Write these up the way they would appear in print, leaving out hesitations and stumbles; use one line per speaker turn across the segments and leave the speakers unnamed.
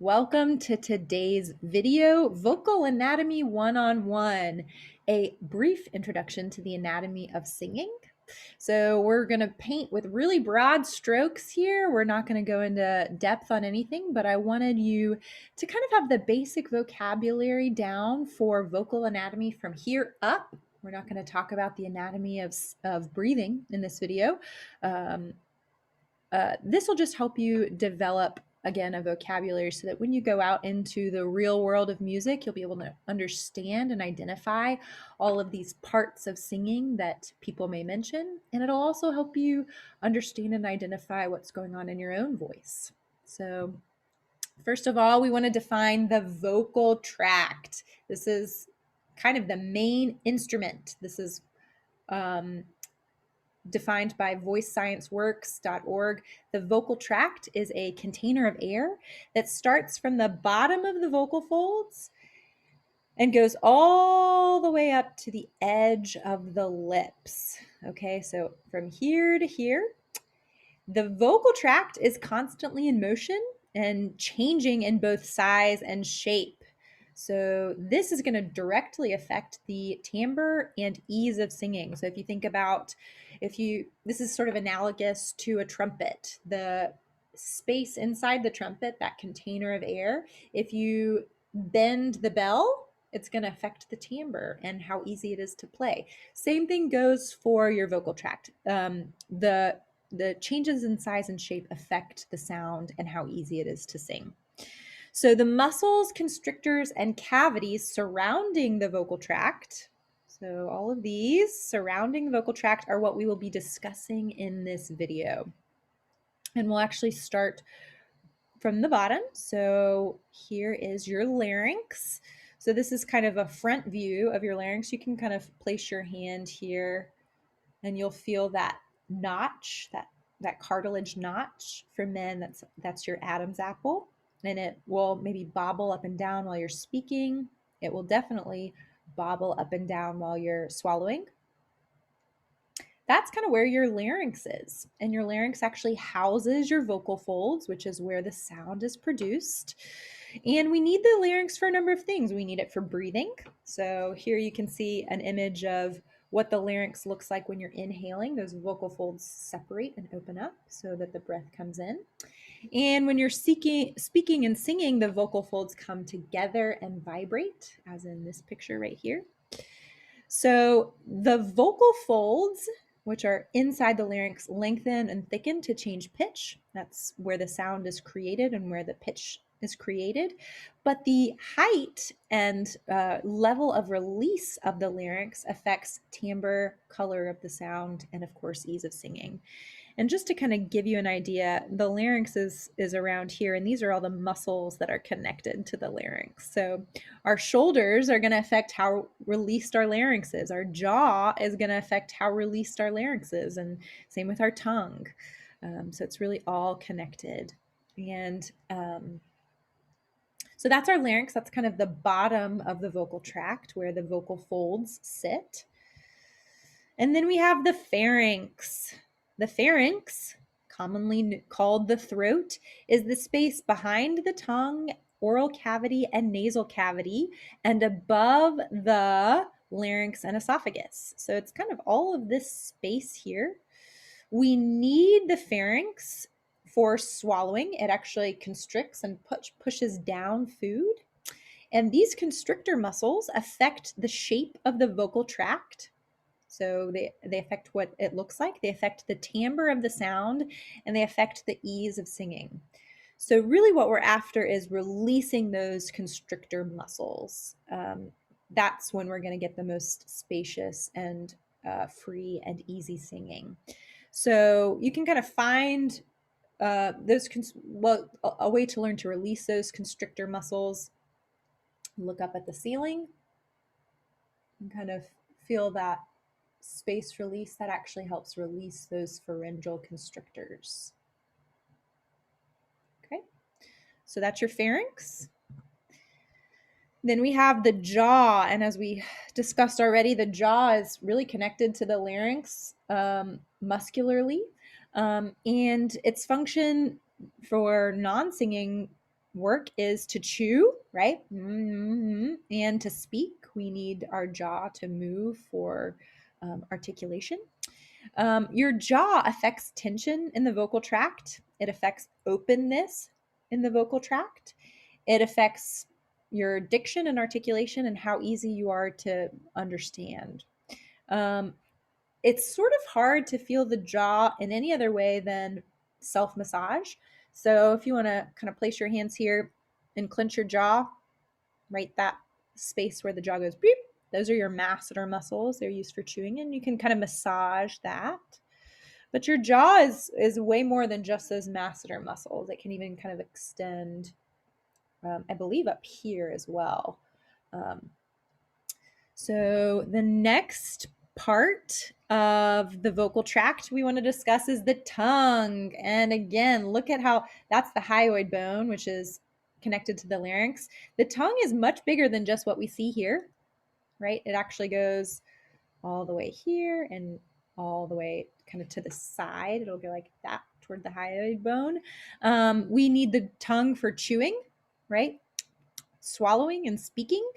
Welcome to today's video, Vocal Anatomy 1-on-1, a brief introduction to the anatomy of singing. So we're going to paint with really broad strokes here. We're not going to go into depth on anything, but I wanted you to kind of have the basic vocabulary down for vocal anatomy from here up. We're not going to talk about the anatomy of breathing in this video. This will just help you develop, again, a vocabulary so that when you go out into the real world of music, you'll be able to understand and identify all of these parts of singing that people may mention. And it'll also help you understand and identify what's going on in your own voice. So first of all, we want to define the vocal tract. This is kind of the main instrument. This is defined by voicescienceworks.org. The vocal tract is a container of air that starts from the bottom of the vocal folds and goes all the way up to the edge of the lips. Okay, so from here to here, the vocal tract is constantly in motion and changing in both size and shape. So this is going to directly affect the timbre and ease of singing. So if you think about, this is sort of analogous to a trumpet. The space inside the trumpet, that container of air, if you bend the bell, it's going to affect the timbre and how easy it is to play. Same thing goes for your vocal tract. The changes in size and shape affect the sound and how easy it is to sing. So the muscles, constrictors, and cavities surrounding the vocal tract, so all of these surrounding the vocal tract are what we will be discussing in this video. And we'll actually start from the bottom. So here is your larynx. So this is kind of a front view of your larynx. You can kind of place your hand here and you'll feel that notch, that cartilage notch. For men, that's your Adam's apple. And it will maybe bobble up and down while you're speaking. It will definitely bobble up and down while you're swallowing. That's kind of where your larynx is. And your larynx actually houses your vocal folds, which is where the sound is produced. And we need the larynx for a number of things. We need it for breathing. So here you can see an image of what the larynx looks like when you're inhaling. Those vocal folds separate and open up so that the breath comes in. And when you're speaking and singing, the vocal folds come together and vibrate, as in this picture right here. So the vocal folds, which are inside the larynx, lengthen and thicken to change pitch. That's where the sound is created and where the pitch is created. But the height and level of release of the larynx affects timbre, color of the sound, and of course, ease of singing. And just to kind of give you an idea, the larynx is around here, and these are all the muscles that are connected to the larynx. So our shoulders are going to affect how released our larynx is. Our jaw is going to affect how released our larynx is, and same with our tongue. So it's really all connected. And so that's our larynx. That's kind of the bottom of the vocal tract where the vocal folds sit. And then we have the pharynx. The pharynx, commonly called the throat, is the space behind the tongue, oral cavity, and nasal cavity, and above the larynx and esophagus. So it's kind of all of this space here. We need the pharynx for swallowing. It actually constricts and pushes down food. And these constrictor muscles affect the shape of the vocal tract. So they affect what it looks like, they affect the timbre of the sound, and they affect the ease of singing. So really what we're after is releasing those constrictor muscles. That's when we're going to get the most spacious and free and easy singing. So you can kind of find a way to learn to release those constrictor muscles. Look up at the ceiling and kind of feel that space release. That actually helps release those pharyngeal constrictors. Okay, so that's your pharynx. Then we have the jaw, and as we discussed already, the jaw is really connected to the larynx muscularly, and its function for non-singing work is to chew, right? And to speak, we need our jaw to move for articulation. Your jaw affects tension in the vocal tract. It affects openness in the vocal tract. It affects your diction and articulation and how easy you are to understand. It's sort of hard to feel the jaw in any other way than self-massage. So if you want to kind of place your hands here and clench your jaw, right, that space where the jaw goes beep, those are your masseter muscles. They're used for chewing, and you can kind of massage that. But your jaw is way more than just those masseter muscles. It can even kind of extend, I believe, up here as well. So the next part of the vocal tract we want to discuss is the tongue. And again, look at how that's the hyoid bone, which is connected to the larynx. The tongue is much bigger than just what we see here, right? It actually goes all the way here and all the way kind of to the side. It'll go like that toward the hyoid bone. We need the tongue for chewing, right? Swallowing and speaking.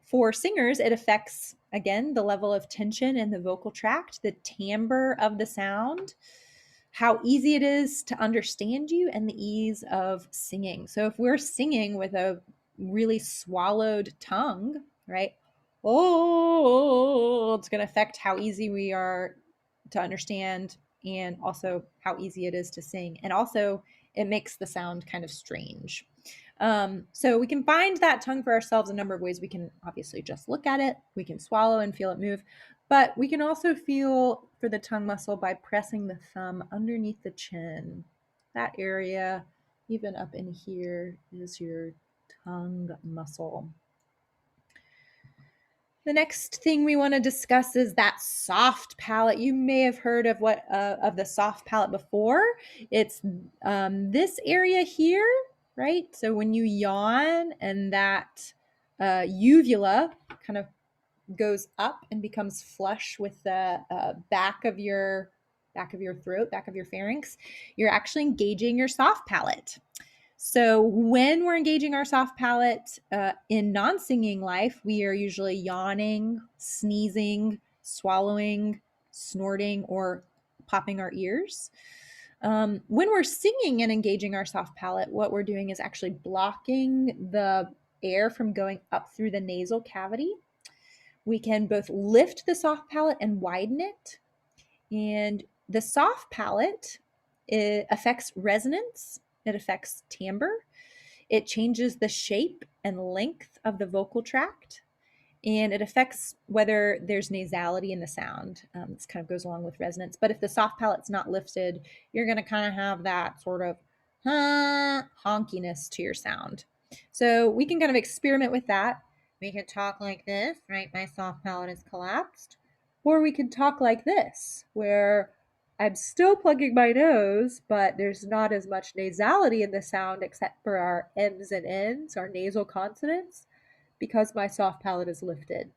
For singers, it affects, again, the level of tension in the vocal tract, the timbre of the sound, how easy it is to understand you, and the ease of singing. So if we're singing with a really swallowed tongue, right? Oh, it's going to affect how easy we are to understand and also how easy it is to sing. And also, it makes the sound kind of strange. So we can find that tongue for ourselves a number of ways. We can obviously just look at it. We can swallow and feel it move. But we can also feel for the tongue muscle by pressing the thumb underneath the chin. That area, even up in here, is your tongue muscle. The next thing we want to discuss is that soft palate. You may have heard of the soft palate before. It's this area here, right? So when you yawn and that uvula kind of goes up and becomes flush with the back of your throat, back of your pharynx, you're actually engaging your soft palate. So when we're engaging our soft palate in non-singing life, we are usually yawning, sneezing, swallowing, snorting, or popping our ears. When we're singing and engaging our soft palate, what we're doing is actually blocking the air from going up through the nasal cavity. We can both lift the soft palate and widen it. And the soft palate, it affects resonance. It affects timbre. It changes the shape and length of the vocal tract. And it affects whether there's nasality in the sound. This kind of goes along with resonance. But if the soft palate's not lifted, you're going to kind of have that sort of honkiness to your sound. So we can kind of experiment with that. We could talk like this, right? My soft palate is collapsed. Or we could talk like this, where I'm still plugging my nose, but there's not as much nasality in the sound except for our M's and N's, our nasal consonants, because my soft palate is lifted.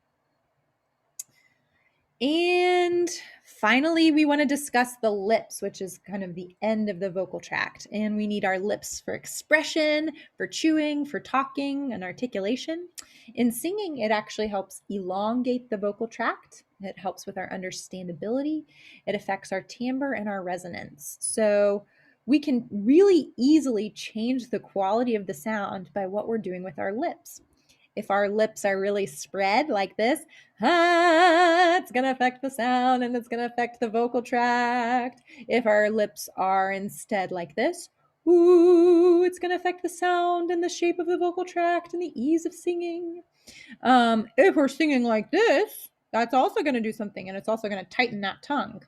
And finally, we want to discuss the lips, which is kind of the end of the vocal tract. And we need our lips for expression, for chewing, for talking, and articulation. In singing, it actually helps elongate the vocal tract. It helps with our understandability. It affects our timbre and our resonance. So we can really easily change the quality of the sound by what we're doing with our lips. If our lips are really spread like this, it's going to affect the sound and it's going to affect the vocal tract. If our lips are instead like this, it's going to affect the sound and the shape of the vocal tract and the ease of singing. If we're singing like this, that's also going to do something, and it's also going to tighten that tongue.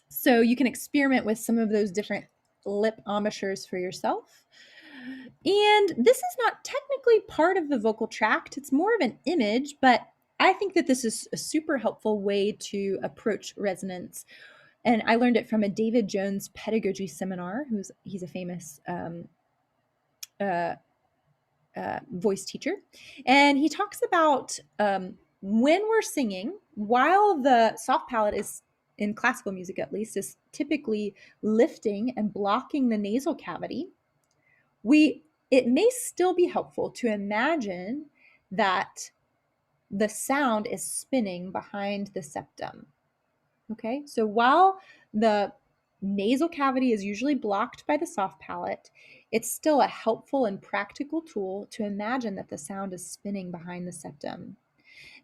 So you can experiment with some of those different lip embouchures for yourself. And this is not technically part of the vocal tract. It's more of an image, but I think that this is a super helpful way to approach resonance. And I learned it from a David Jones Pedagogy seminar. He's a famous voice teacher. And he talks about when we're singing, while the soft palate is in classical music at least, is typically lifting and blocking the nasal cavity, it may still be helpful to imagine that the sound is spinning behind the septum. Okay, so while the nasal cavity is usually blocked by the soft palate, it's still a helpful and practical tool to imagine that the sound is spinning behind the septum.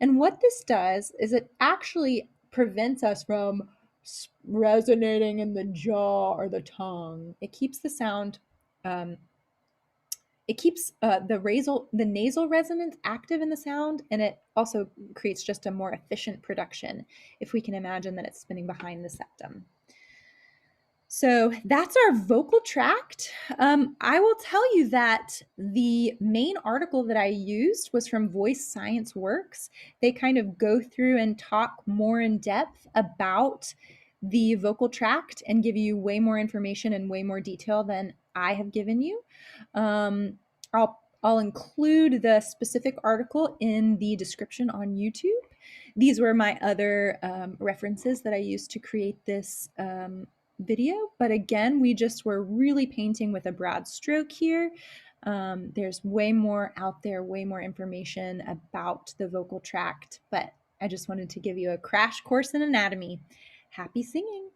And what this does is it actually prevents us from resonating in the jaw or the tongue. It keeps the sound, it keeps the nasal resonance active in the sound, and it also creates just a more efficient production if we can imagine that it's spinning behind the septum. So that's our vocal tract. I will tell you that the main article that I used was from Voice Science Works. They kind of go through and talk more in depth about the vocal tract and give you way more information and way more detail than I have given you. I'll include the specific article in the description on YouTube. These were my other references that I used to create this video, but again, we just were really painting with a broad stroke here. There's way more out there, way more information about the vocal tract, but I just wanted to give you a crash course in anatomy. Happy singing!